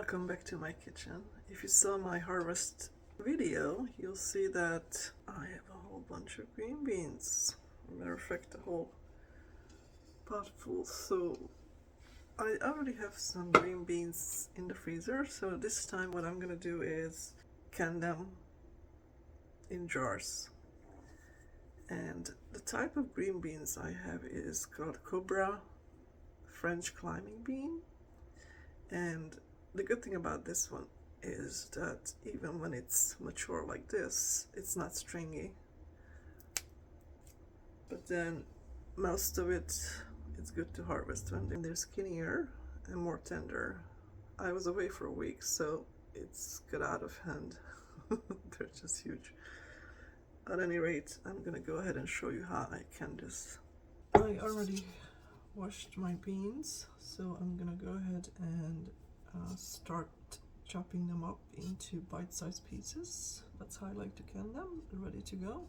Welcome back to my kitchen. If you saw my harvest video, you'll see that I have a whole bunch of green beans. As a matter of fact, a whole pot full. So I already have some green beans in the freezer, so this time what I'm gonna do is can them in jars. And the type of green beans I have is called Cobra French climbing bean. And the good thing about this one is that even when it's mature like this, it's not stringy. But then most of it's good to harvest when they're skinnier and more tender. I was away for a week, so it's got out of hand. They're just huge. At any rate, I'm gonna go ahead and show you how I can this. I already washed my beans, so I'm gonna go ahead and start chopping them up into bite-sized pieces. That's how I like to can them. They're ready to go.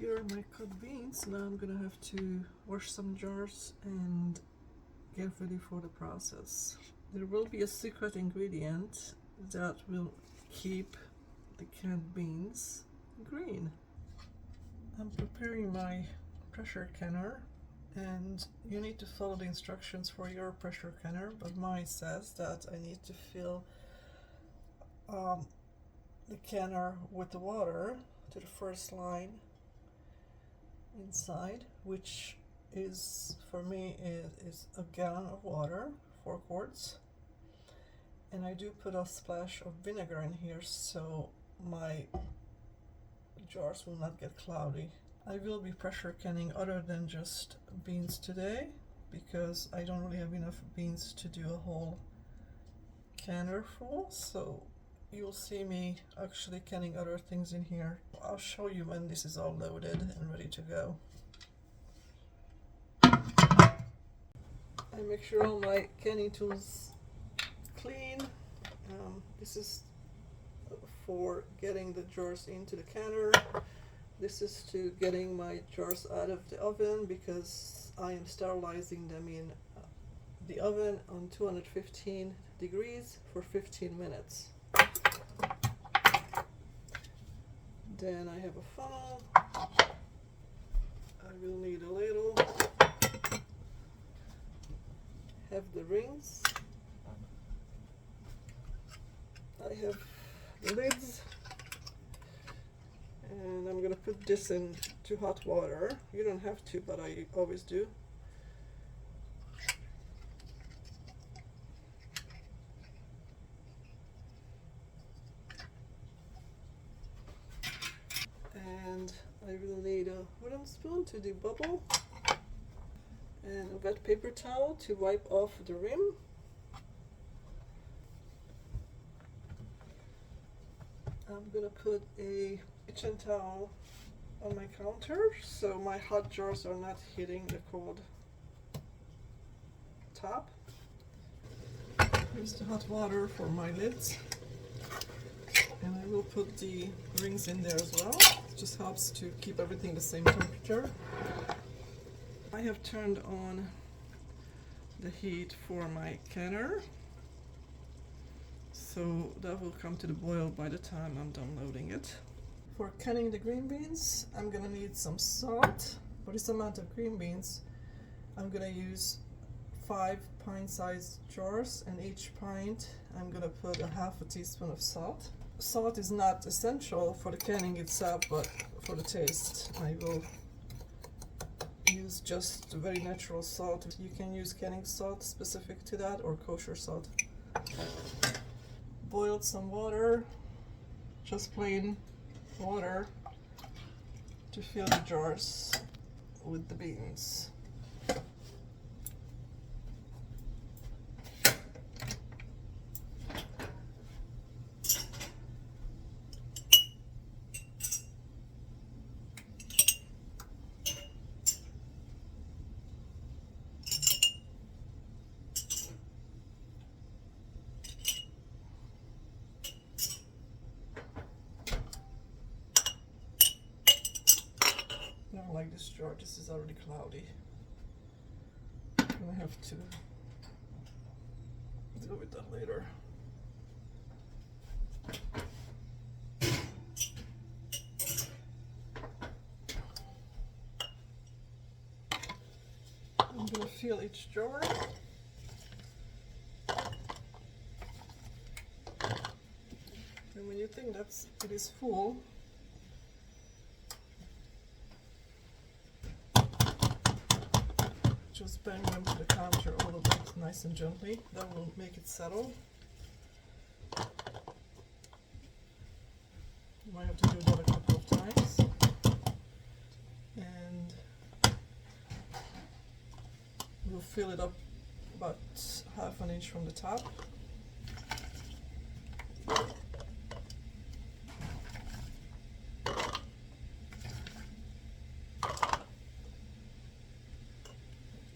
Here are my cut beans. Now I'm gonna have to wash some jars and get ready for the process. There will be a secret ingredient that will keep the canned beans green. I'm preparing my pressure canner, and you need to follow the instructions for your pressure canner, but mine says that I need to fill the canner with the water to the first line inside, which is for me is a gallon of water, 4 quarts, and I do put a splash of vinegar in here so my jars will not get cloudy. I will be pressure canning other than just beans today because I don't really have enough beans to do a whole canner full, so you'll see me actually canning other things in here. I'll show you when this is all loaded and ready to go. I make sure all my canning tools clean. This is for getting the jars into the canner. This is to getting my jars out of the oven because I am sterilizing them in the oven on 215 degrees for 15 minutes. Then I have a funnel. I will need a ladle. Have the rings. I have the lids. And I'm gonna put this into hot water. You don't have to, but I always do. And I will need a wooden spoon to debubble and a wet paper towel to wipe off the rim. I'm gonna put a kitchen towel on my counter so my hot jars are not hitting the cold top. Here's the hot water for my lids. And I will put the rings in there as well. It just helps to keep everything the same temperature. I have turned on the heat for my canner, so that will come to the boil by the time I'm done loading it. For canning the green beans, I'm gonna need some salt. For this amount of green beans, I'm gonna use 5 pint-sized jars, and each pint I'm gonna put a half a teaspoon of salt. Salt is not essential for the canning itself, but for the taste I will use just very natural salt. You can use canning salt specific to that or kosher salt. boiled some water, just plain water, to fill the jars with the beans. I don't like this jar, this is already cloudy. I'm gonna have to deal with that later. I'm gonna fill each jar. And when you think it is full, just bang them to the counter a little bit, nice and gently. That will make it settle. You might have to do that a couple of times. And we'll fill it up about half an inch from the top.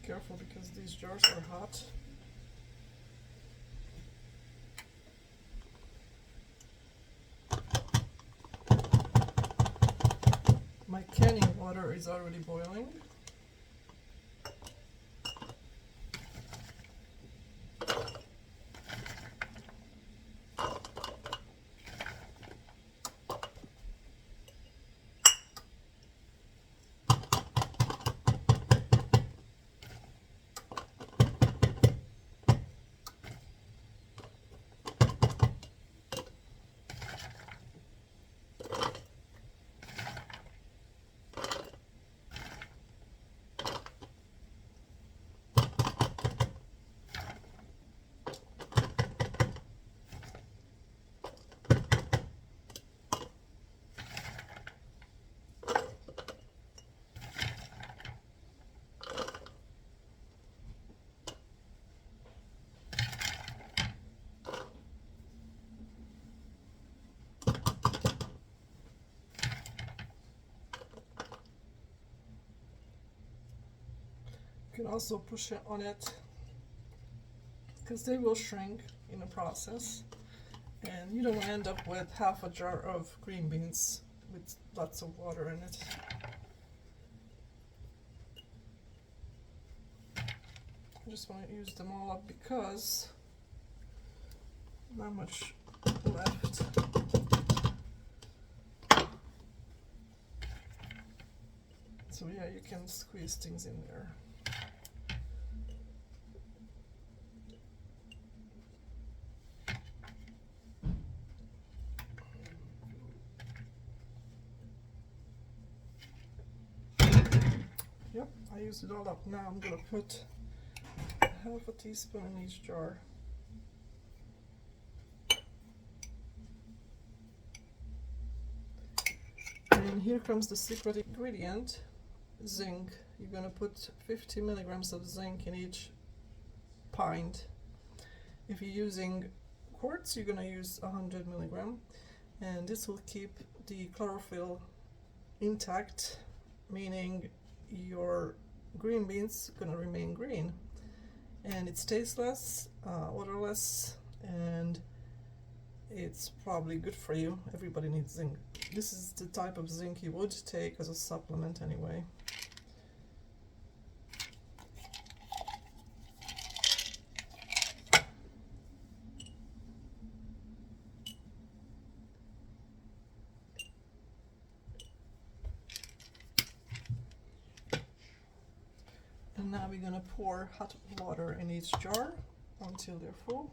Careful because these jars are hot. My canning water is already boiling. You can also push it on it because they will shrink in the process, and you don't end up with half a jar of green beans with lots of water in it. I just want to use them all up because not much left. So yeah, you can squeeze things in there. Yep, I used it all up. Now I'm gonna put half a teaspoon in each jar. And here comes the secret ingredient, zinc. You're gonna put 50 milligrams of zinc in each pint. If you're using quarts, you're gonna use 100 milligram, and this will keep the chlorophyll intact, meaning your green beans gonna remain green, and it's tasteless, odorless, and it's probably good for you. Everybody needs zinc. This is the type of zinc you would take as a supplement anyway. And now we're gonna pour hot water in each jar until they're full.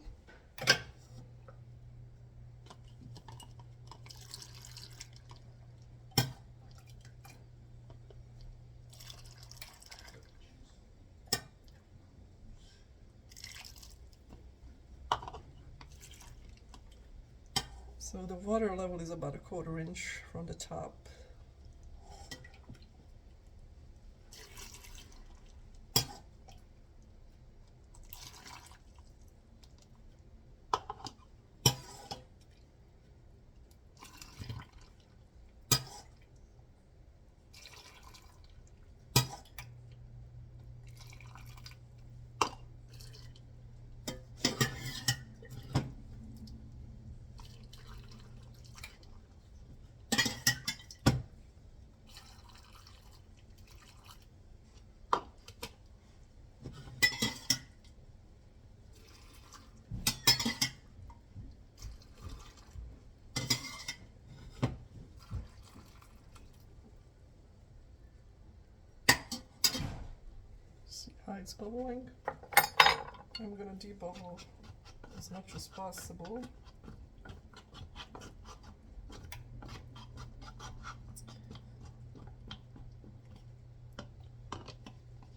So the water level is about 1/4 inch from the top. See how it's bubbling? I'm gonna debubble as much as possible.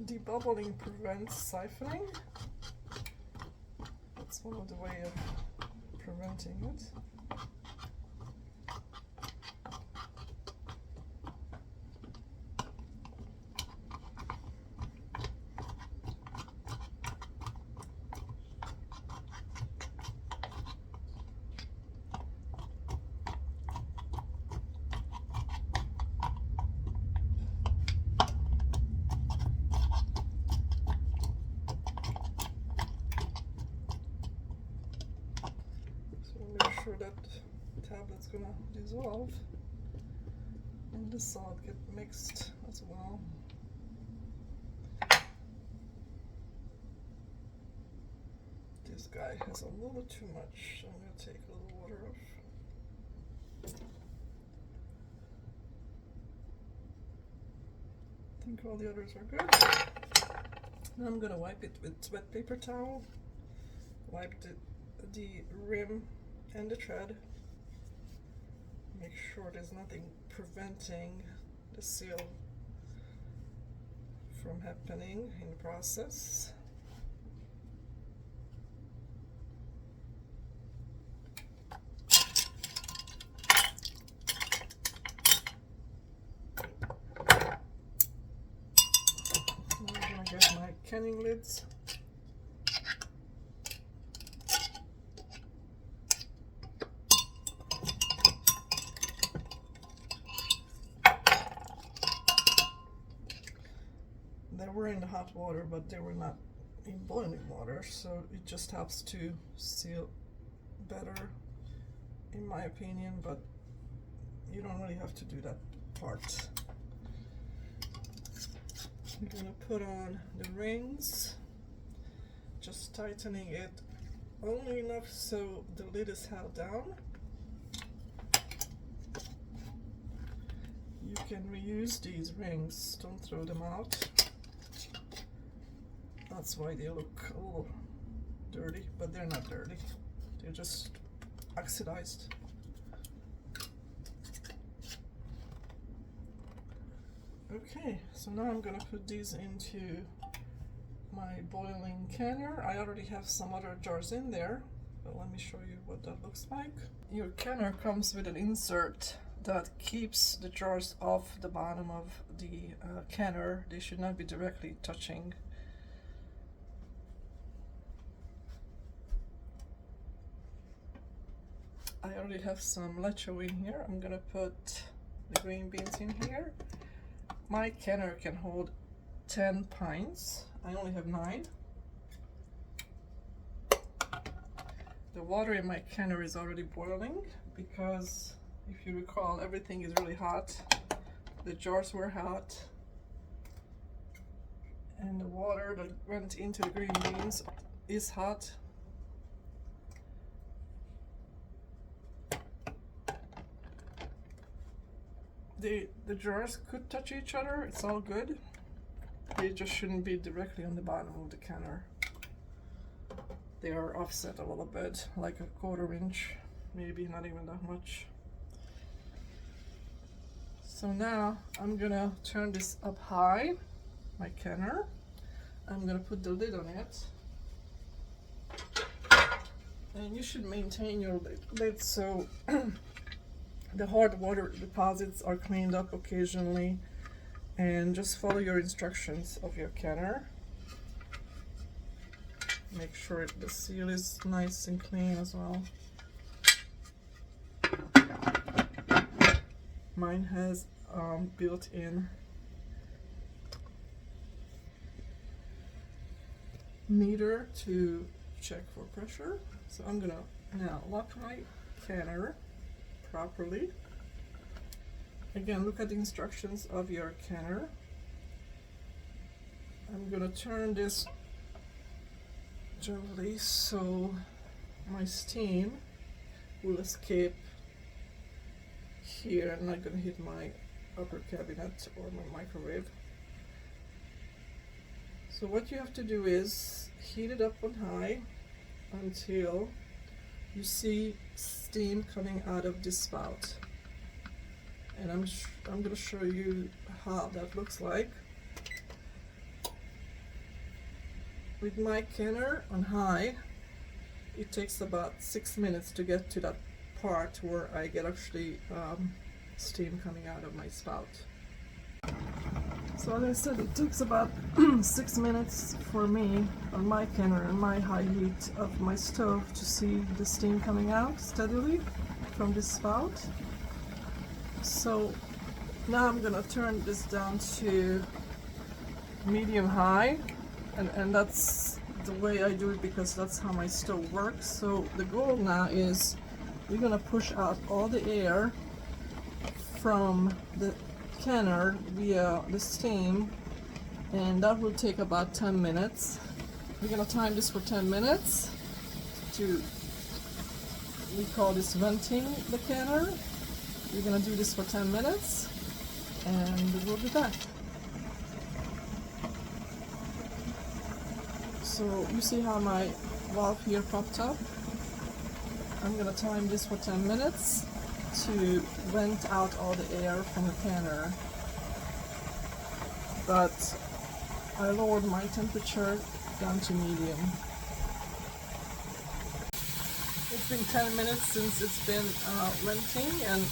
Debubbling prevents siphoning. That's one of the ways of preventing it. Make sure that the tablet's gonna dissolve and the salt get mixed as well. This guy has a little too much, so I'm gonna take a little water off. I think all the others are good. Now I'm gonna wipe it with wet paper towel. Wipe the rim and the tread. Make sure there's nothing preventing the seal from happening in the process. Now I'm gonna get my canning lids. They were in the hot water, but they were not in boiling water, so it just helps to seal better, in my opinion, but you don't really have to do that part. I'm gonna put on the rings, just tightening it only enough so the lid is held down. You can reuse these rings, don't throw them out. That's why they look a little dirty, but they're not dirty. They're just oxidized. Okay, so now I'm gonna put these into my boiling canner. I already have some other jars in there, but let me show you what that looks like. Your canner comes with an insert that keeps the jars off the bottom of the canner. They should not be directly touching. I already have some lecho in here. I'm gonna put the green beans in here. My canner can hold 10 pints. I only have 9. The water in my canner is already boiling because, if you recall, everything is really hot. The jars were hot, and the water that went into the green beans is hot. The jars could touch each other, it's all good. They just shouldn't be directly on the bottom of the canner. They are offset a little bit, like 1/4 inch, maybe not even that much. So now I'm gonna turn this up high, my canner. I'm gonna put the lid on it. And you should maintain your lid so the hard water deposits are cleaned up occasionally, and just follow your instructions of your canner. Make sure the seal is nice and clean as well. Mine has built-in meter to check for pressure. So I'm gonna now lock my canner properly. Again, look at the instructions of your canner. I'm gonna turn this gently so my steam will escape here and not gonna hit my upper cabinet or my microwave. So what you have to do is heat it up on high until you see steam coming out of this spout. And I'm going to show you how that looks like. With my canner on high, it takes about 6 minutes to get to that part where I get actually steam coming out of my spout. So as I said, it takes about 6 minutes for me on my canner and my high heat of my stove to see the steam coming out steadily from this spout. So now I'm gonna turn this down to medium high, and that's the way I do it because that's how my stove works. So the goal now is we're gonna push out all the air from the canner via the steam, and that will take about 10 minutes. We're gonna time this for 10 minutes we call this venting the canner. We're gonna do this for 10 minutes and we'll be back. So you see how my valve here popped up? I'm gonna time this for 10 minutes to vent out all the air from the canner. But I lowered my temperature down to medium. It's been 10 minutes since it's been venting, and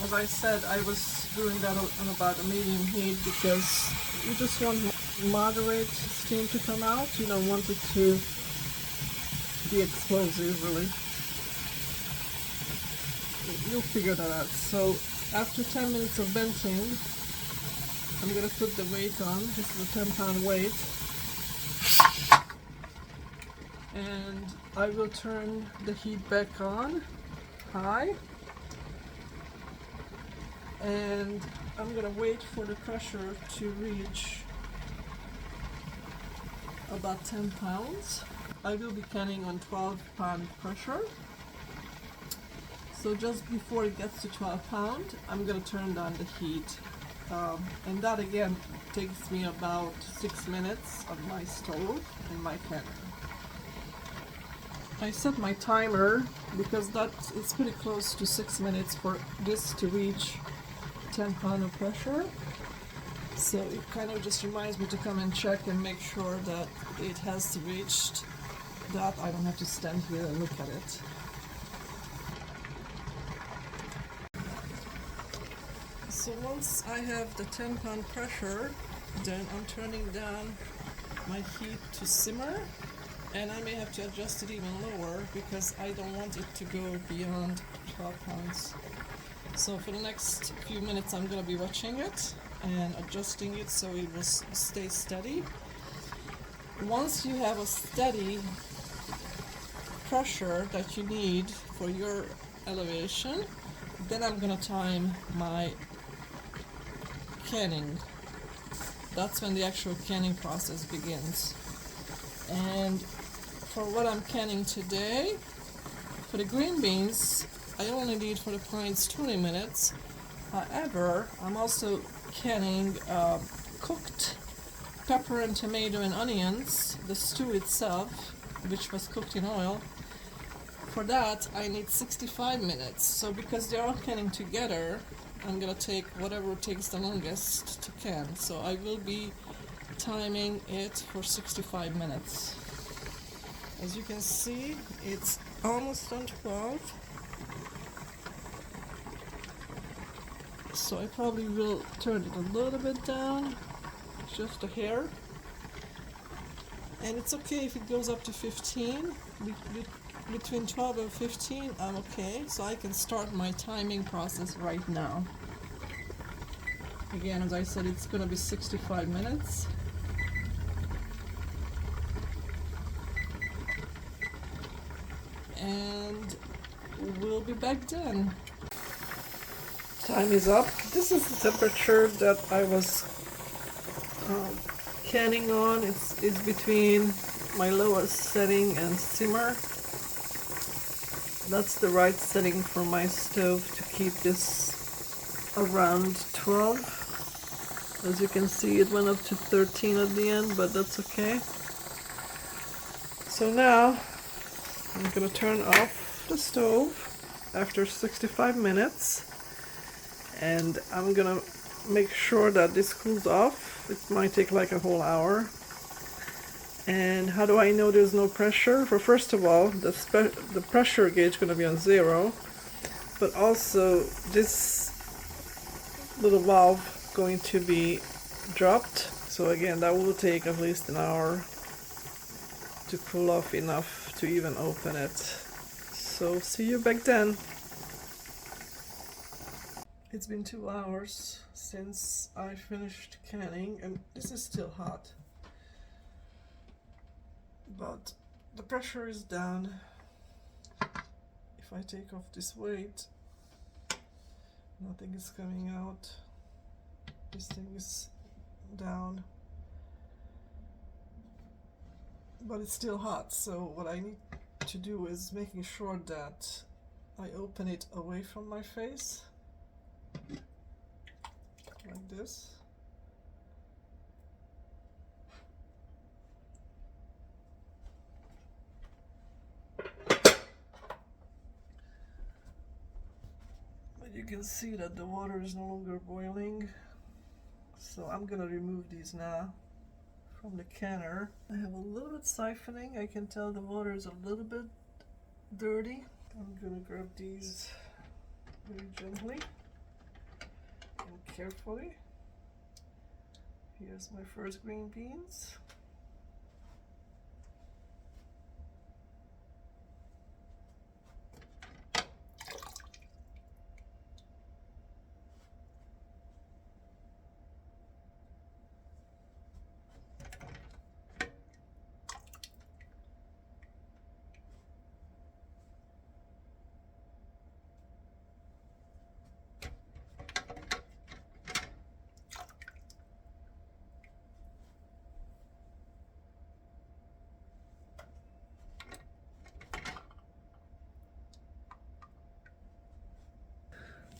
as I said, I was doing that on about a medium heat because you just want moderate steam to come out. You don't want it to be explosive, really. You'll figure that out. So after 10 minutes of venting, I'm going to put the weight on. This is a 10-pound weight. And I will turn the heat back on high. And I'm going to wait for the pressure to reach about 10 pounds. I will be canning on 12-pound pressure. So just before it gets to 12 pounds, I'm going to turn down the heat. And that again takes me about 6 minutes of my stove and my canner. I set my timer because it's pretty close to 6 minutes for this to reach 10 pounds of pressure. So it kind of just reminds me to come and check and make sure that it has reached that. I don't have to stand here and look at it. So once I have the 10-pound pressure, then I'm turning down my heat to simmer, and I may have to adjust it even lower because I don't want it to go beyond 12 pounds. So for the next few minutes I'm going to be watching it and adjusting it so it will stay steady. Once you have a steady pressure that you need for your elevation, then I'm going to time my canning. That's when the actual canning process begins. And for what I'm canning today, for the green beans, I only need for the pints 20 minutes. However, I'm also canning cooked pepper and tomato and onions, the stew itself, which was cooked in oil. For that, I need 65 minutes. So because they're all canning together, I'm gonna take whatever takes the longest to can. So I will be timing it for 65 minutes. As you can see, it's almost on 12. So I probably will turn it a little bit down, just a hair. And it's okay if it goes up to 15. Between 12 and 15, I'm okay. So I can start my timing process right now. Again, as I said, it's gonna be 65 minutes. And we'll be back then. Time is up. This is the temperature that I was canning on. It's between my lowest setting and simmer. That's the right setting for my stove to keep this around 12. As you can see, it went up to 13 at the end, but that's okay. So now I'm gonna turn off the stove after 65 minutes, and I'm gonna make sure that this cools off. It might take like a whole hour. And how do I know there's no pressure? For first of all, the pressure gauge is gonna be on 0, but also this little valve going to be dropped. So again, that will take at least an hour to cool off enough to even open it. So see you back then. It's been 2 hours since I finished canning, and this is still hot. But the pressure is down. If I take off this weight, nothing is coming out. This thing is down. But it's still hot, so what I need to do is making sure that I open it away from my face, like this. But you can see that the water is no longer boiling, so I'm gonna remove these now from the canner. I have a little bit siphoning. I can tell the water is a little bit dirty. I'm gonna grab these very gently and carefully. Here's my first green beans.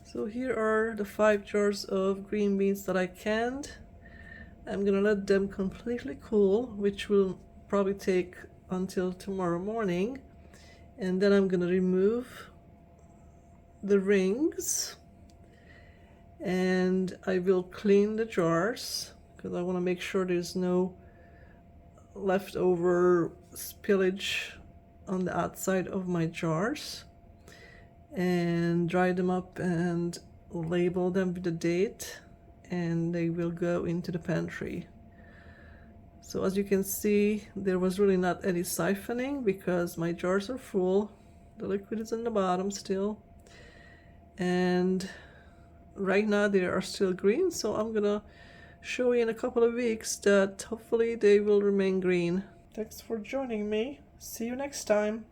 So here are the 5 jars of green beans that I canned. I'm gonna let them completely cool, which will probably take until tomorrow morning. And then I'm gonna remove the rings, and I will clean the jars because I want to make sure there's no leftover spillage on the outside of my jars, and dry them up and label them with the date, and they will go into the pantry. So as you can see, there was really not any siphoning because my jars are full. The liquid is in the bottom still, and right now they are still green, so I'm gonna show you in a couple of weeks that hopefully they will remain green. Thanks for joining me. See you next time.